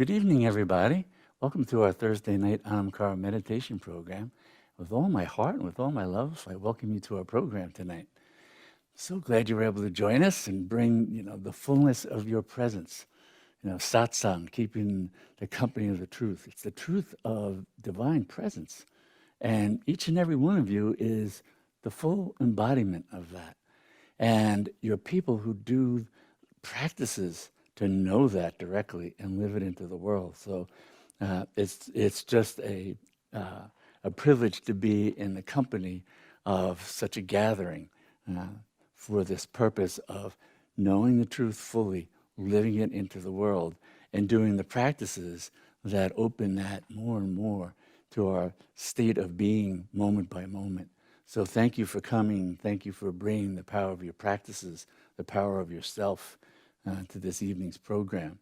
Good evening, everybody. Welcome to our Thursday night Anamkara meditation program. With all my heart and with all my love, I welcome you to our program tonight. So glad you were able to join us and bring, the fullness of your presence. Satsang, keeping the company of the truth. It's the truth of divine presence. And each and every one of you is the full embodiment of that. And you're people who do practices to know that directly and live it into the world. So it's just a privilege to be in the company of such a gathering for this purpose of knowing the truth fully, living it into the world, and doing the practices that open that more and more to our state of being moment by moment. So thank you for coming. Thank you for bringing the power of your practices, the power of yourself to this evening's program.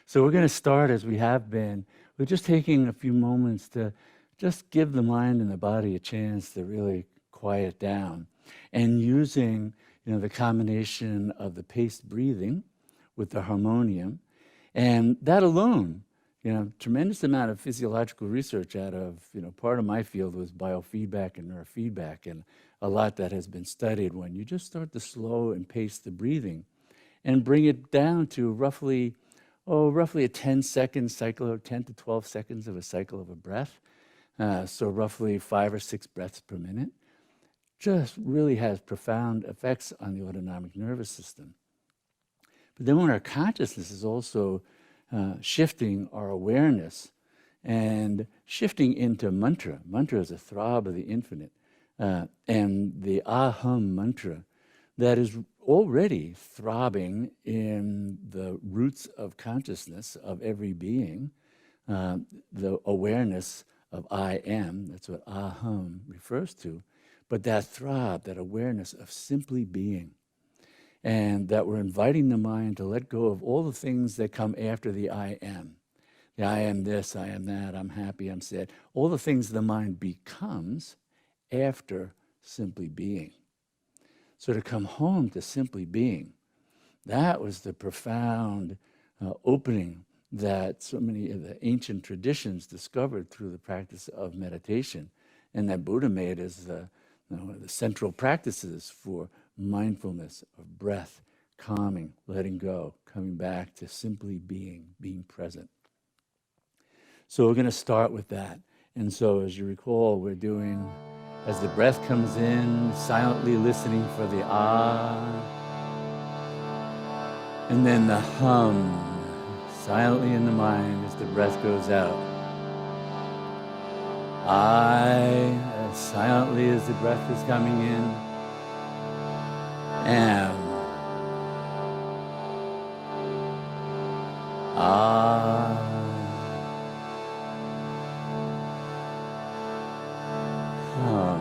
So we're going to start, as we have been, with just taking a few moments to just give the mind and the body a chance to really quiet down, and using the combination of the paced breathing with the harmonium, and that alone, tremendous amount of physiological research out of, part of my field was biofeedback and neurofeedback, and a lot that has been studied when you just start to slow and pace the breathing and bring it down to roughly a 10-second cycle, or 10 to 12 seconds of a cycle of a breath. So roughly 5 or 6 breaths per minute. Just really has profound effects on the autonomic nervous system. But then when our consciousness is also shifting our awareness and shifting into mantra. Mantra is a throb of the infinite. And the aham mantra that is already throbbing in the roots of consciousness of every being, the awareness of I am, that's what aham refers to, but that throb, that awareness of simply being, and that we're inviting the mind to let go of all the things that come after the I am. The I am this, I am that, I'm happy, I'm sad, all the things the mind becomes after simply being. So to come home to simply being, that was the profound opening that so many of the ancient traditions discovered through the practice of meditation, and that Buddha made as the central practices for mindfulness of breath, calming, letting go, coming back to simply being present. So we're going to start with that. And so as you recall, we're doing, as the breath comes in, silently listening for the ah, and then the hum, silently in the mind as the breath goes out. I, as silently as the breath is coming in, am. Ah. Hum.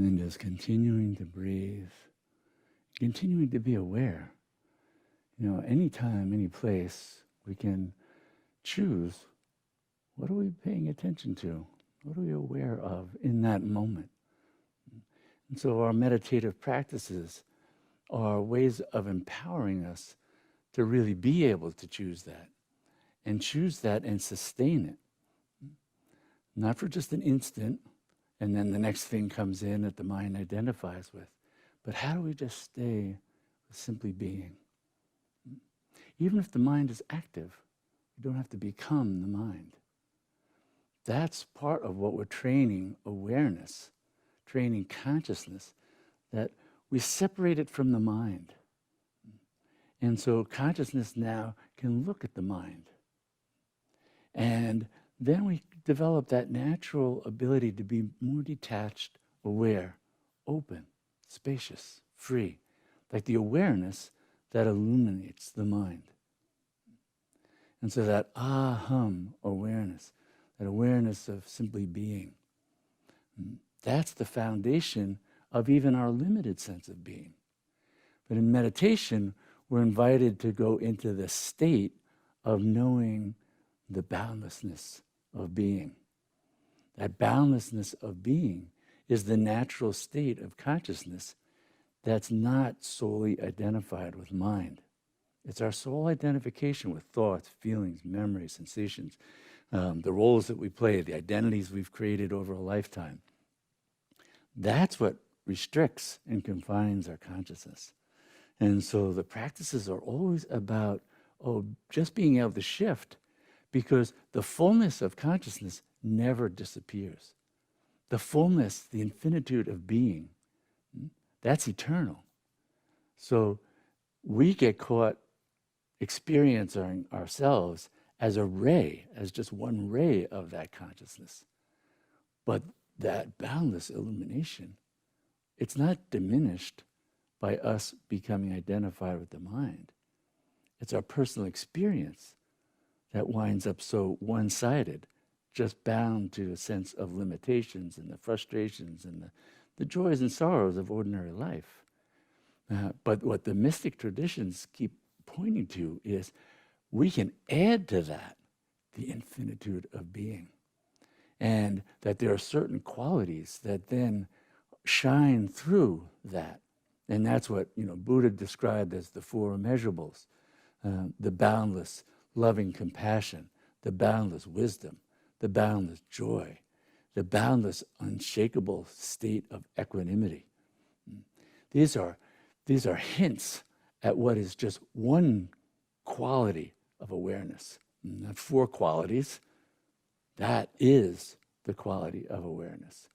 And then just continuing to breathe, continuing to be aware. Anytime, any place, we can choose, what are we paying attention to? What are we aware of in that moment? And so our meditative practices are ways of empowering us to really be able to choose that and sustain it. Not for just an instant, and then the next thing comes in that the mind identifies with, but how do we just stay with simply being? Even if the mind is active, we don't have to become the mind. That's part of what we're training awareness, training consciousness, that we separate it from the mind. And so consciousness now can look at the mind. And then we develop that natural ability to be more detached, aware, open, spacious, free, like the awareness that illuminates the mind. And so that aham awareness, that awareness of simply being, that's the foundation of even our limited sense of being. But in meditation, we're invited to go into the state of knowing the boundlessness of being. That boundlessness of being is the natural state of consciousness that's not solely identified with mind. It's our sole identification with thoughts, feelings, memories, sensations, the roles that we play, the identities we've created over a lifetime. That's what restricts and confines our consciousness. And so the practices are always about, just being able to shift, because the fullness of consciousness never disappears. The fullness, the infinitude of being, that's eternal. So we get caught experiencing ourselves as a ray, as just one ray of that consciousness. But that boundless illumination, it's not diminished by us becoming identified with the mind. It's our personal experience that winds up so one-sided, just bound to a sense of limitations and the frustrations and the joys and sorrows of ordinary life. But what the mystic traditions keep pointing to is we can add to that the infinitude of being, and that there are certain qualities that then shine through that. And that's what Buddha described as the four immeasurables, the boundless loving compassion, the boundless wisdom, the boundless joy, the boundless unshakable state of equanimity. These are hints at what is just one quality of awareness, not four qualities. That is the quality of awareness.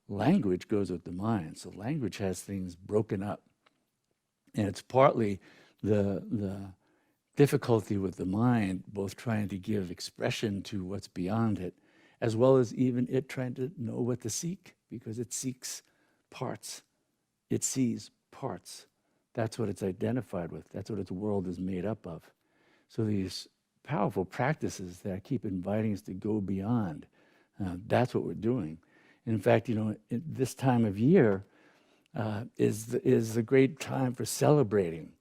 Language goes with the mind, so language has things broken up. And it's partly the difficulty with the mind, both trying to give expression to what's beyond it, as well as even it trying to know what to seek, because it seeks parts. It sees parts. That's what it's identified with. That's what its world is made up of. So these powerful practices that I keep inviting us to go beyond, that's what we're doing. In fact, this time of year is a great time for celebrating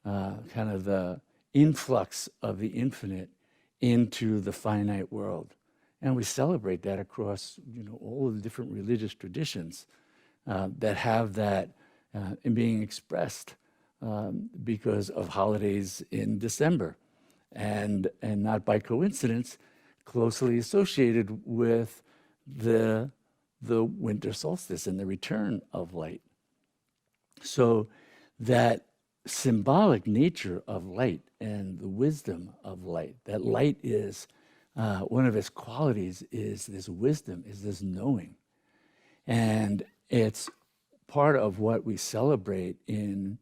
kind of the influx of the infinite into the finite world. And we celebrate that across all of the different religious traditions that have that in being expressed because of holidays in December, and not by coincidence, closely associated with the winter solstice and the return of light. So that symbolic nature of light and the wisdom of light, that light is one of its qualities is this wisdom, is this knowing. And it's part of what we celebrate in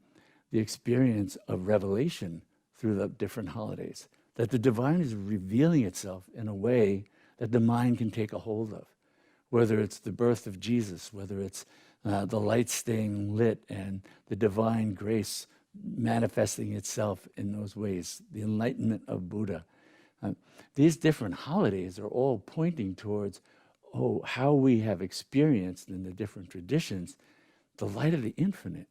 the experience of revelation through the different holidays, that the divine is revealing itself in a way that the mind can take a hold of, whether it's the birth of Jesus, whether it's the light staying lit and the divine grace manifesting itself in those ways, the enlightenment of Buddha. These different holidays are all pointing towards, how we have experienced in the different traditions the light of the infinite,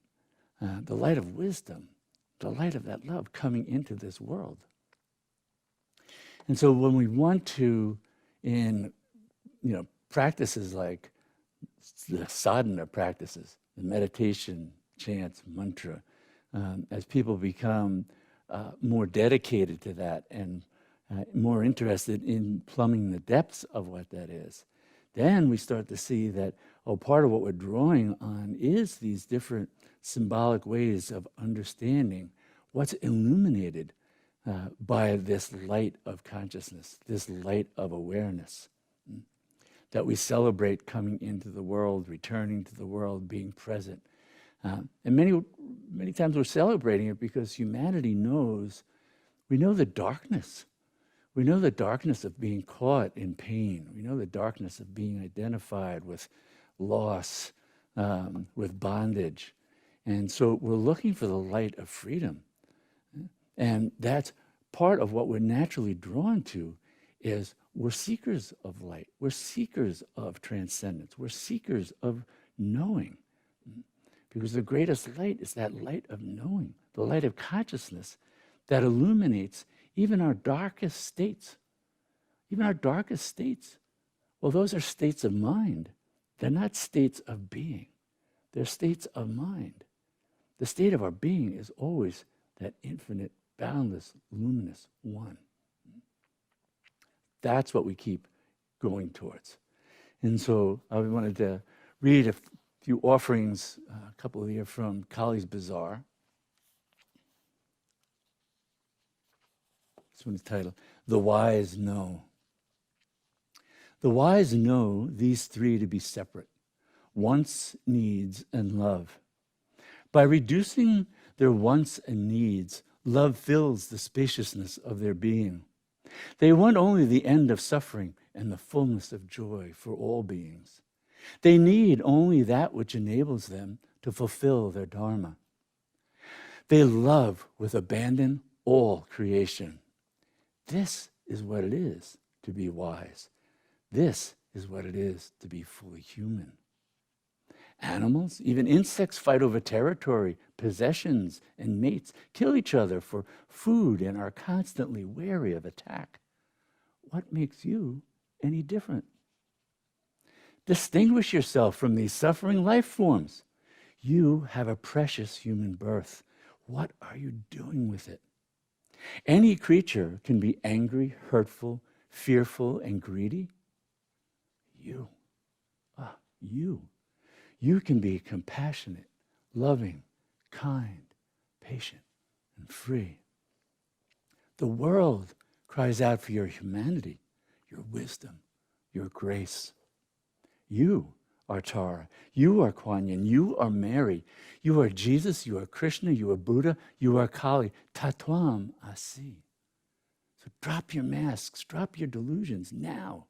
the light of wisdom, the light of that love coming into this world. And so when we want to, in practices like the sadhana practices, the meditation, chants, mantra, as people become more dedicated to that and more interested in plumbing the depths of what that is, then we start to see that, part of what we're drawing on is these different symbolic ways of understanding what's illuminated by this light of consciousness, this light of awareness that we celebrate coming into the world, returning to the world, being present. And many times we're celebrating it because humanity knows, we know the darkness. We know the darkness of being caught in pain. We know the darkness of being identified with loss, with bondage. And so we're looking for the light of freedom. And that's part of what we're naturally drawn to, is we're seekers of light. We're seekers of transcendence. We're seekers of knowing. Because the greatest light is that light of knowing, the light of consciousness that illuminates even our darkest states. Even our darkest states. Well, those are states of mind. They're not states of being. They're states of mind. The state of our being is always that infinite, boundless, luminous one. That's what we keep going towards. And so I wanted to read a few offerings, a couple of here from Kali's Bazaar. This one's titled, The Wise Know. The wise know these three to be separate: wants, needs, and love. By reducing their wants and needs, love fills the spaciousness of their being. They want only the end of suffering and the fullness of joy for all beings. They need only that which enables them to fulfill their dharma. They love with abandon all creation. This is what it is to be wise. This is what it is to be fully human. Animals, even insects, fight over territory, possessions, and mates, kill each other for food, and are constantly wary of attack. What makes you any different? Distinguish yourself from these suffering life forms. You have a precious human birth. What are you doing with it? Any creature can be angry, hurtful, fearful, and greedy. You can be compassionate, loving, kind, patient, and free. The world cries out for your humanity, your wisdom, your grace. You are Tara. You are Kuan Yin. You are Mary. You are Jesus. You are Krishna. You are Buddha. You are Kali. Tat Twam Asi. So drop your masks. Drop your delusions now.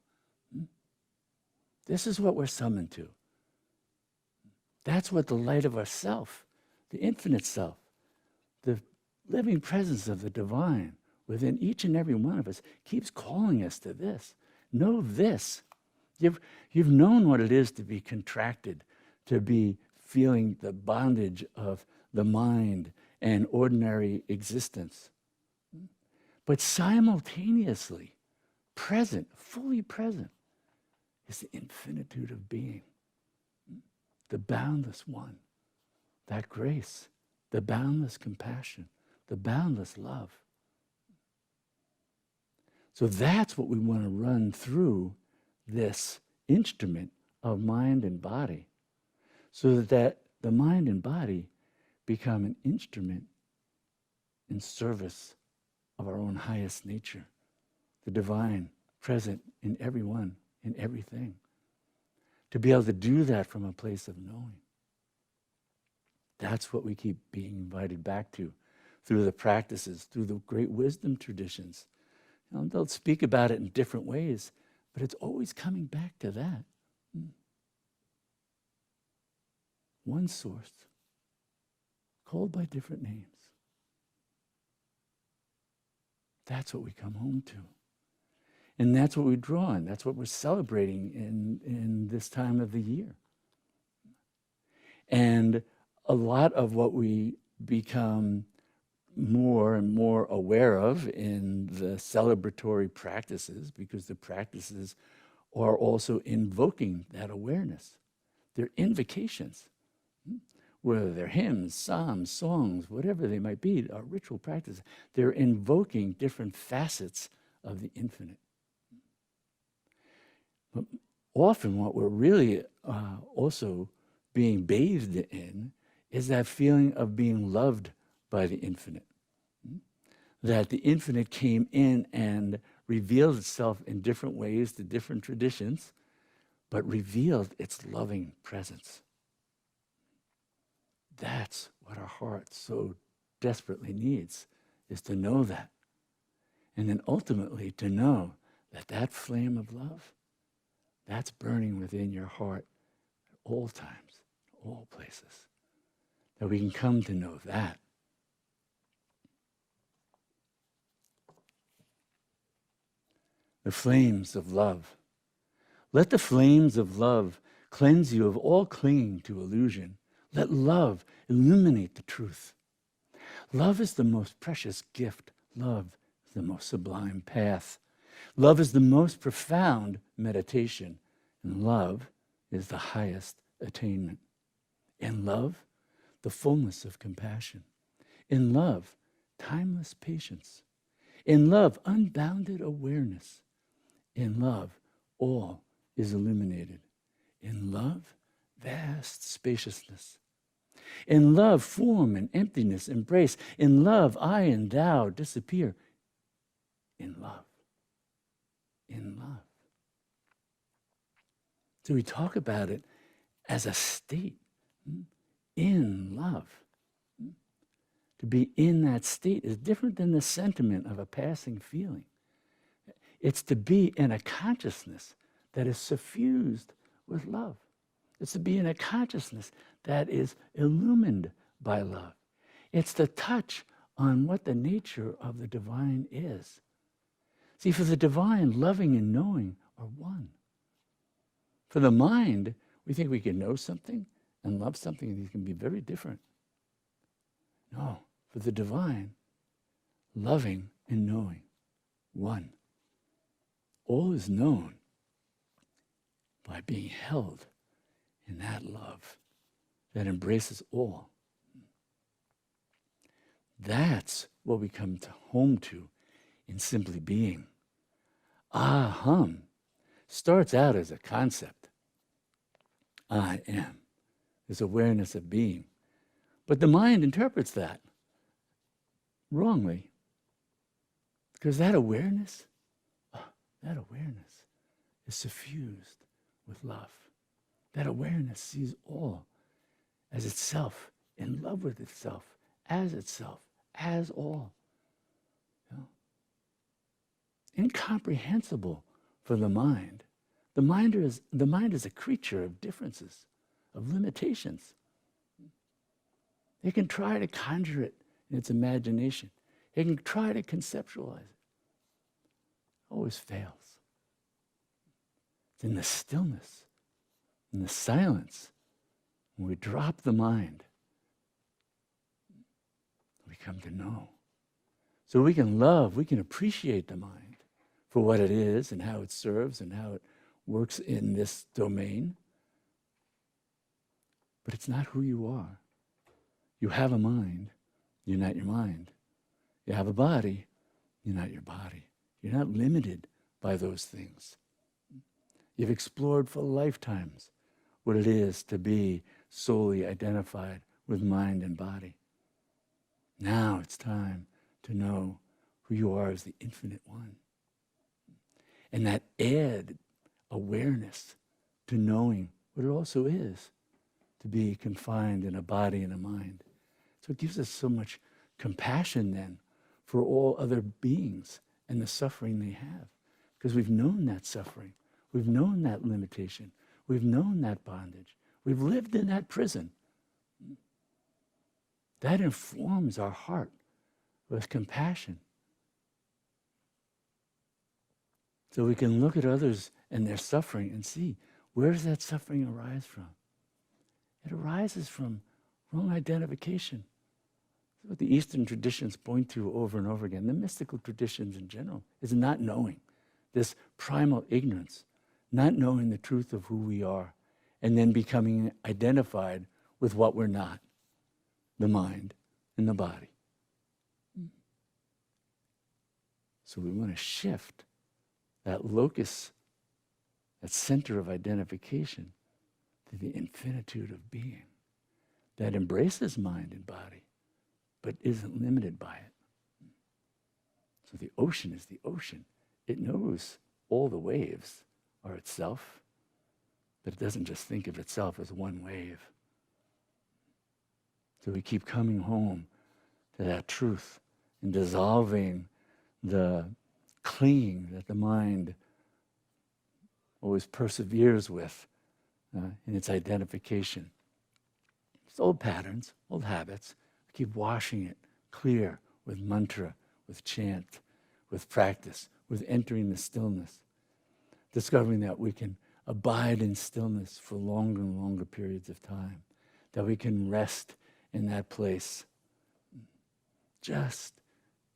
This is what we're summoned to. That's what the light of ourself, the infinite self, the living presence of the divine within each and every one of us keeps calling us to this. Know this. You've known what it is to be contracted, to be feeling the bondage of the mind and ordinary existence. But simultaneously, present, fully present, is the infinitude of being. The boundless one, that grace, the boundless compassion, the boundless love. So that's what we want to run through this instrument of mind and body, so that the mind and body become an instrument in service of our own highest nature, the divine present in everyone, in everything. To be able to do that from a place of knowing. That's what we keep being invited back to through the practices, through the great wisdom traditions. They'll speak about it in different ways, but it's always coming back to that. One source, called by different names. That's what we come home to. And that's what we draw on. That's what we're celebrating in this time of the year. And a lot of what we become more and more aware of in the celebratory practices, because the practices are also invoking that awareness. They're invocations, whether they're hymns, psalms, songs, whatever they might be, our ritual practices. They're invoking different facets of the infinite. But often what we're really also being bathed in is that feeling of being loved by the infinite. That the infinite came in and revealed itself in different ways to different traditions, but revealed its loving presence. That's what our heart so desperately needs, is to know that. And then ultimately to know that that flame of love, that's burning within your heart at all times, all places. That we can come to know that. The flames of love. Let the flames of love cleanse you of all clinging to illusion. Let love illuminate the truth. Love is the most precious gift. Love is the most sublime path. Love is the most profound meditation. And love is the highest attainment. In love, the fullness of compassion. In love, timeless patience. In love, unbounded awareness. In love, all is illuminated. In love, vast spaciousness. In love, form and emptiness embrace. In love, I and thou disappear. In love. In love. So we talk about it as a state. In love. To be in that state is different than the sentiment of a passing feeling. It's to be in a consciousness that is suffused with love. It's to be in a consciousness that is illumined by love. It's to touch on what the nature of the divine is. See, for the divine, loving and knowing are one. For the mind, we think we can know something and love something, and these can be very different. No, for the divine, loving and knowing, one. All is known by being held in that love that embraces all. That's what we come home to in simply being. Aham starts out as a concept. I am. This awareness of being. But the mind interprets that wrongly. Because that awareness is suffused with love. That awareness sees all as itself, in love with itself, as all. You know? Incomprehensible for the mind. The mind is a creature of differences, of limitations. It can try to conjure it in its imagination. It can try to conceptualize it. Always fails. It's in the stillness, in the silence, when we drop the mind, we come to know. So we can love, we can appreciate the mind for what it is and how it serves and how it works in this domain. But it's not who you are. You have a mind, you're not your mind. You have a body, you're not your body. You're not limited by those things. You've explored for lifetimes what it is to be solely identified with mind and body. Now it's time to know who you are as the infinite one. And that added awareness to knowing what it also is to be confined in a body and a mind. So it gives us so much compassion then for all other beings and the suffering they have. Because we've known that suffering. We've known that limitation. We've known that bondage. We've lived in that prison. That informs our heart with compassion. So we can look at others and their suffering and see, where does that suffering arise from? It arises from wrong identification. That's what the Eastern traditions point to over and over again. The mystical traditions in general is not knowing, this primal ignorance, not knowing the truth of who we are, and then becoming identified with what we're not, the mind and the body. So we want to shift that locus, that center of identification, to the infinitude of being that embraces mind and body, but isn't limited by it. So the ocean is the ocean. It knows all the waves are itself, but it doesn't just think of itself as one wave. So we keep coming home to that truth and dissolving the clinging that the mind always perseveres with in its identification. It's old patterns, old habits. We keep washing it clear with mantra, with chant, with practice, with entering the stillness, discovering that we can abide in stillness for longer and longer periods of time, that we can rest in that place, just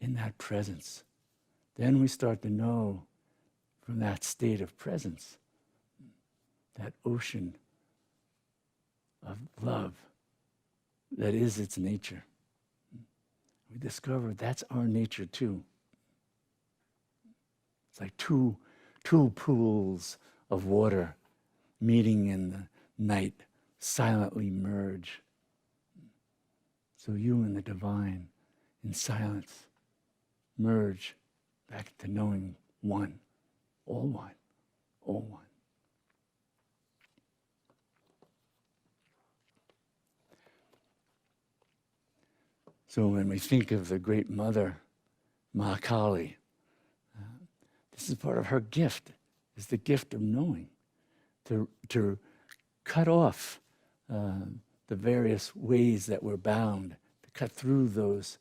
in that presence. Then we start to know from that state of presence, that ocean of love that is its nature. We discover that's our nature too. It's like two pools of water meeting in the night, silently merge. So you and the divine in silence merge back to knowing one, all one, all one. So when we think of the great mother, Mahakali, this is part of her gift, is the gift of knowing, to cut off the various ways that we're bound, to cut through those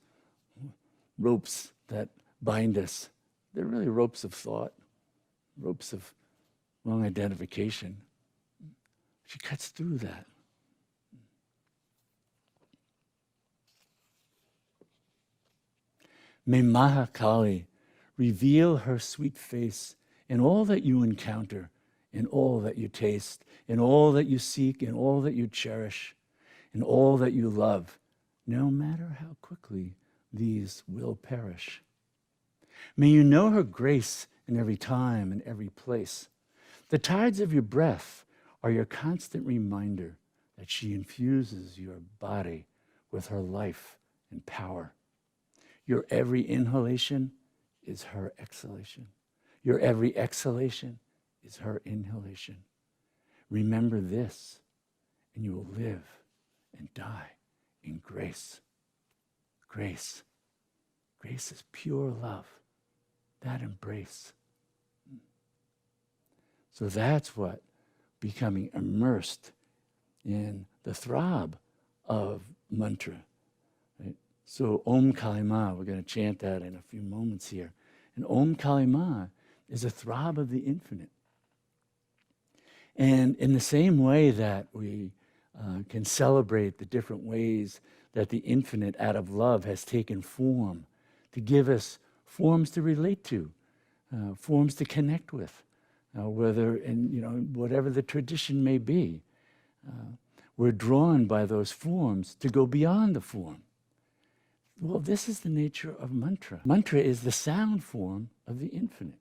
ropes that bind us. They're really ropes of thought, ropes of wrong identification. She cuts through that. May Mahakali reveal her sweet face in all that you encounter, in all that you taste, in all that you seek, in all that you cherish, in all that you love, no matter how quickly these will perish. May you know her grace in every time and every place. The tides of your breath are your constant reminder that she infuses your body with her life and power. Your every inhalation is her exhalation. Your every exhalation is her inhalation. Remember this, and you will live and die in grace. Grace. Grace is pure love, that embrace. So that's what becoming immersed in the throb of mantra. Right? So Om Kalima, we're going to chant that in a few moments here. And Om Kalima is a throb of the infinite. And in the same way that we can celebrate the different ways that the infinite out of love has taken form to give us forms to relate to, forms to connect with, whether in whatever the tradition may be, we're drawn by those forms to go beyond the form. Well, this is the nature of mantra. Mantra is the sound form of the infinite.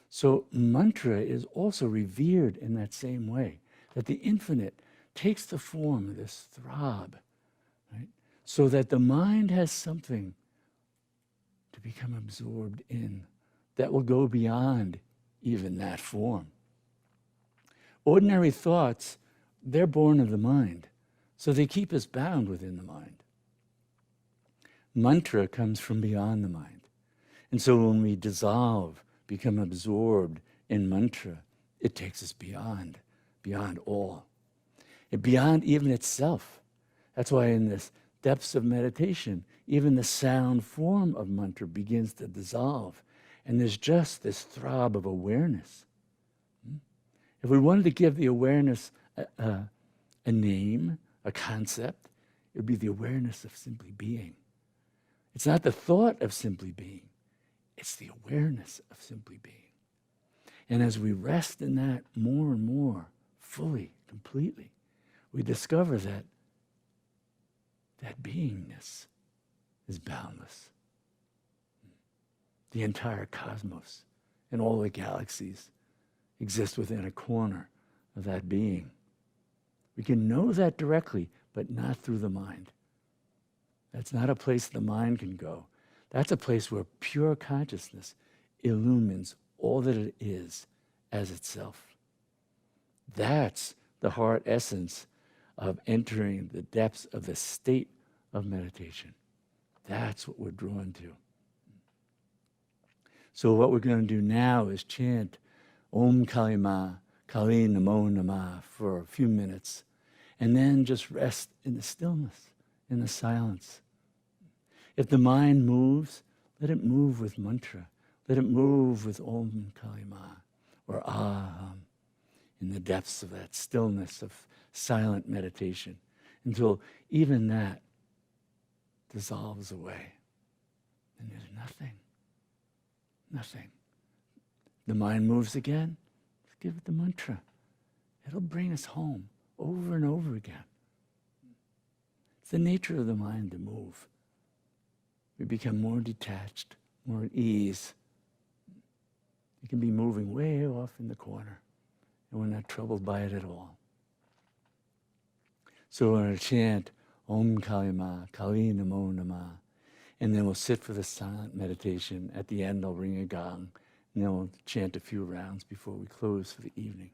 So mantra is also revered in that same way, that the infinite takes the form of this throb, right? So that the mind has something to become absorbed in that will go beyond even that form. Ordinary thoughts, they're born of the mind, so they keep us bound within the mind. Mantra comes from beyond the mind. And so when we dissolve, become absorbed in mantra, it takes us beyond all. And beyond even itself. That's why in this depths of meditation, even the sound form of mantra begins to dissolve. And there's just this throb of awareness. If we wanted to give the awareness a name, a concept, it would be the awareness of simply being. It's not the thought of simply being. It's the awareness of simply being. And as we rest in that more and more, fully, completely, we discover that beingness is boundless. The entire cosmos and all the galaxies exist within a corner of that being. We can know that directly, but not through the mind. That's not a place the mind can go. That's a place where pure consciousness illumines all that it is as itself. That's the heart essence of entering the depths of the state of meditation. That's what we're drawn to. So what we're going to do now is chant Om Kali Ma, Kali Namo Namah for a few minutes, and then just rest in the stillness, in the silence. If the mind moves, let it move with mantra. Let it move with Om Kali Ma or Aham in the depths of that stillness of silent meditation until even that dissolves away. And there's nothing. Nothing. The mind moves again, just give it the mantra. It'll bring us home over and over again. It's the nature of the mind to move. We become more detached, more at ease. It can be moving way off in the corner, and we're not troubled by it at all. So we're going to chant Om Kali Ma, Kali Namo Namah, and then we'll sit for the silent meditation. At the end, I'll ring a gong, and then we'll chant a few rounds before we close for the evening.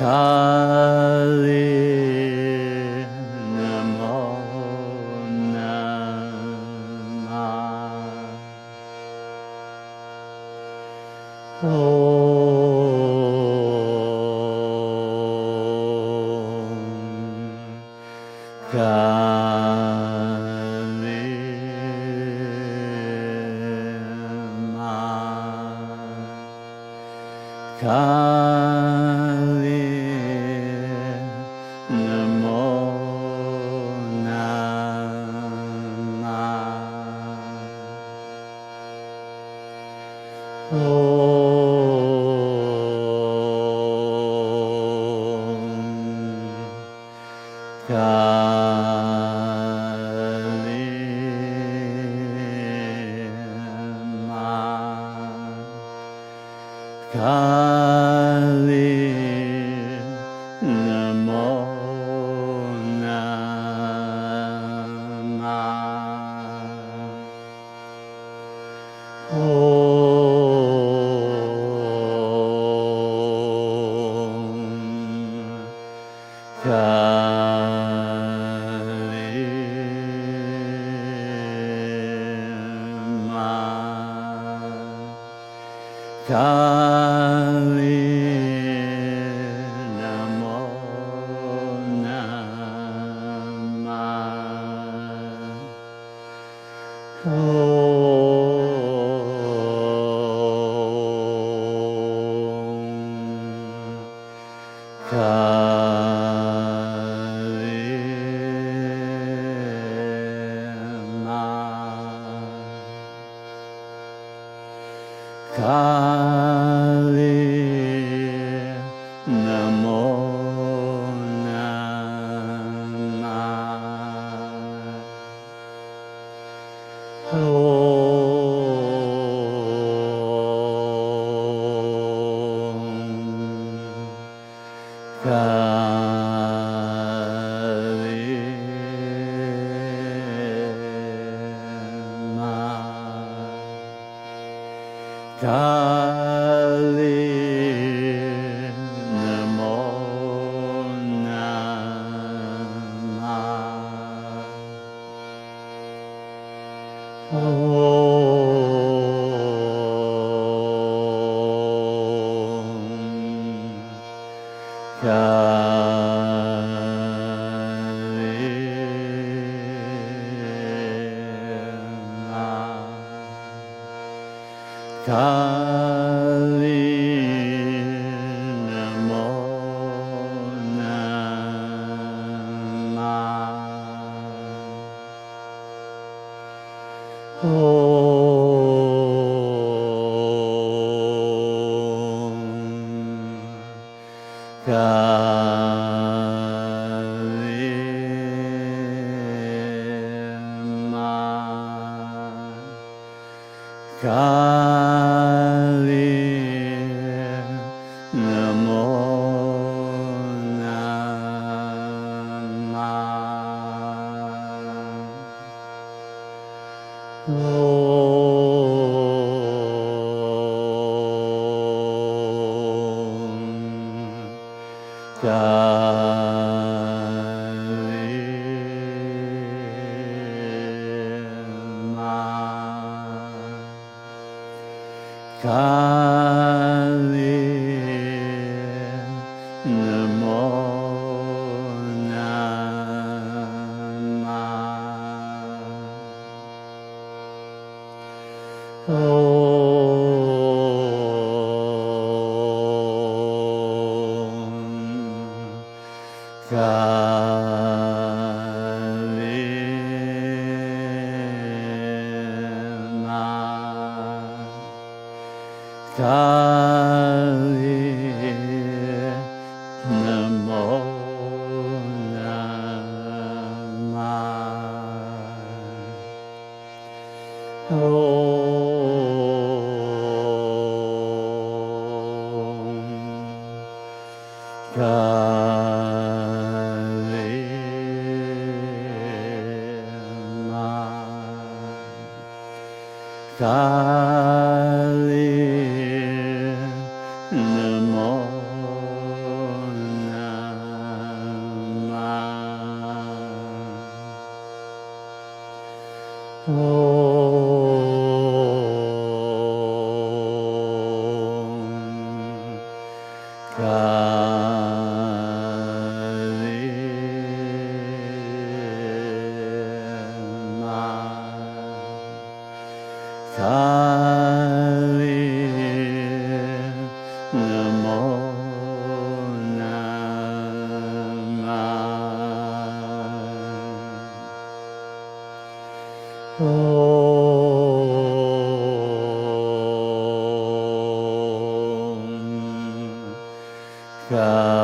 Kali Namo Namah. Kali Namo Namah. Kali Namo Namah. Kali Namo Kali Namo Kali Namo Kali Namo Kali Namo Kali Namo Kali Namo Kali Namo Kali Namo Namah. Kali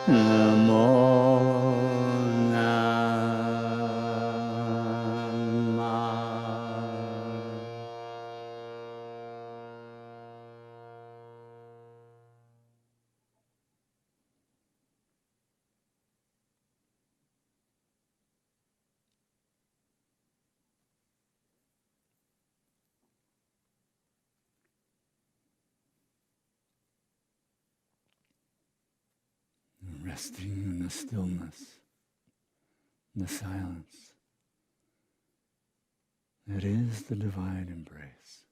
Namo Namah. Resting in the stillness, in the silence that is the divine embrace.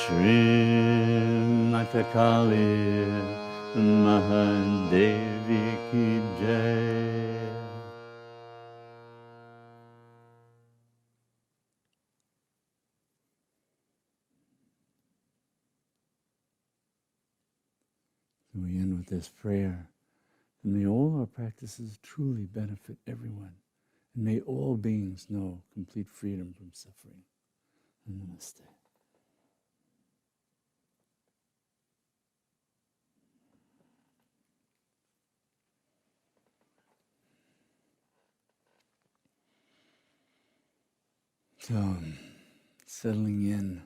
Shrimata Kali Mahadevi Ki Jai. We end with this prayer. And may all our practices truly benefit everyone. And may all beings know complete freedom from suffering. Namaste. So, settling in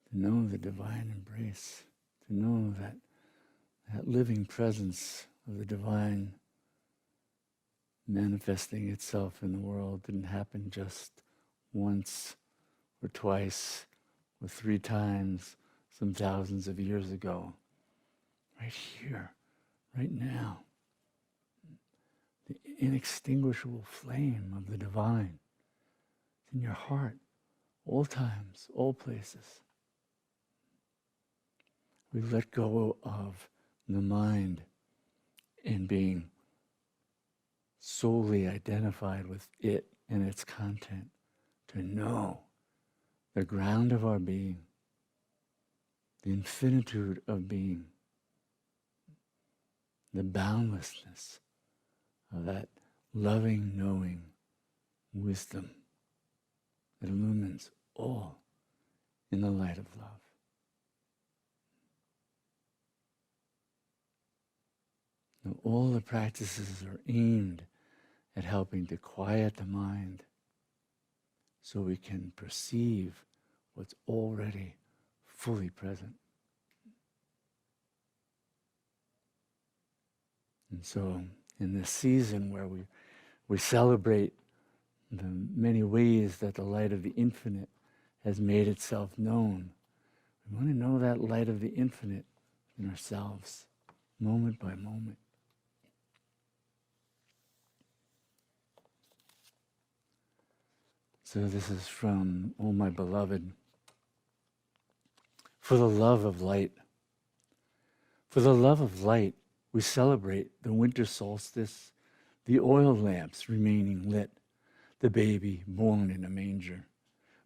to know the divine embrace, to know that living presence of the divine manifesting itself in the world didn't happen just once or twice or 3 times some thousands of years ago. Right here, right now. The inextinguishable flame of the divine is in your heart, all times, all places. We let go of the mind and being solely identified with it and its content to know the ground of our being, the infinitude of being, the boundlessness of that loving, knowing wisdom that illumines all in the light of love. Now, all the practices are aimed at helping to quiet the mind so we can perceive what's already fully present. And so, in this season where we celebrate the many ways that the light of the infinite has made itself known, we want to know that light of the infinite in ourselves, moment by moment. So this is from Oh My Beloved. For the love of light. For the love of light, we celebrate the winter solstice, the oil lamps remaining lit, the baby born in a manger,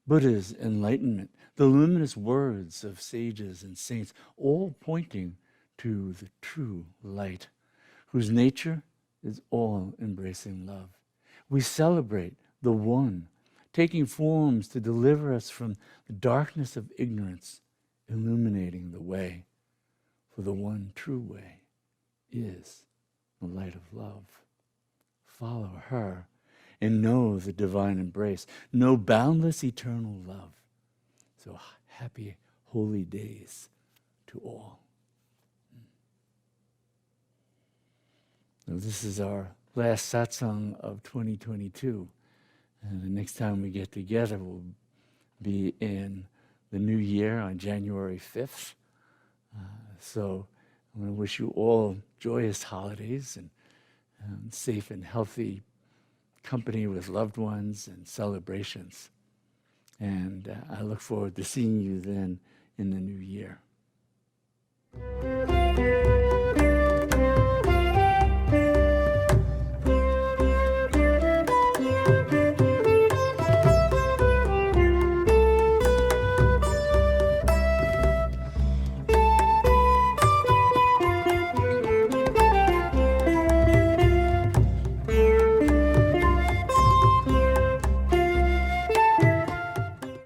Buddha's enlightenment, the luminous words of sages and saints, all pointing to the true light, whose nature is all-embracing love. We celebrate the One, taking forms to deliver us from the darkness of ignorance, illuminating the way. For the one true way is the light of love. Follow her and know the divine embrace. Know boundless eternal love. So happy, holy days to all. So this is our last satsang of 2022. And the next time we get together will be in the new year on January 5th. So I want to wish you all joyous holidays and safe and healthy company with loved ones and celebrations. And I look forward to seeing you then in the new year.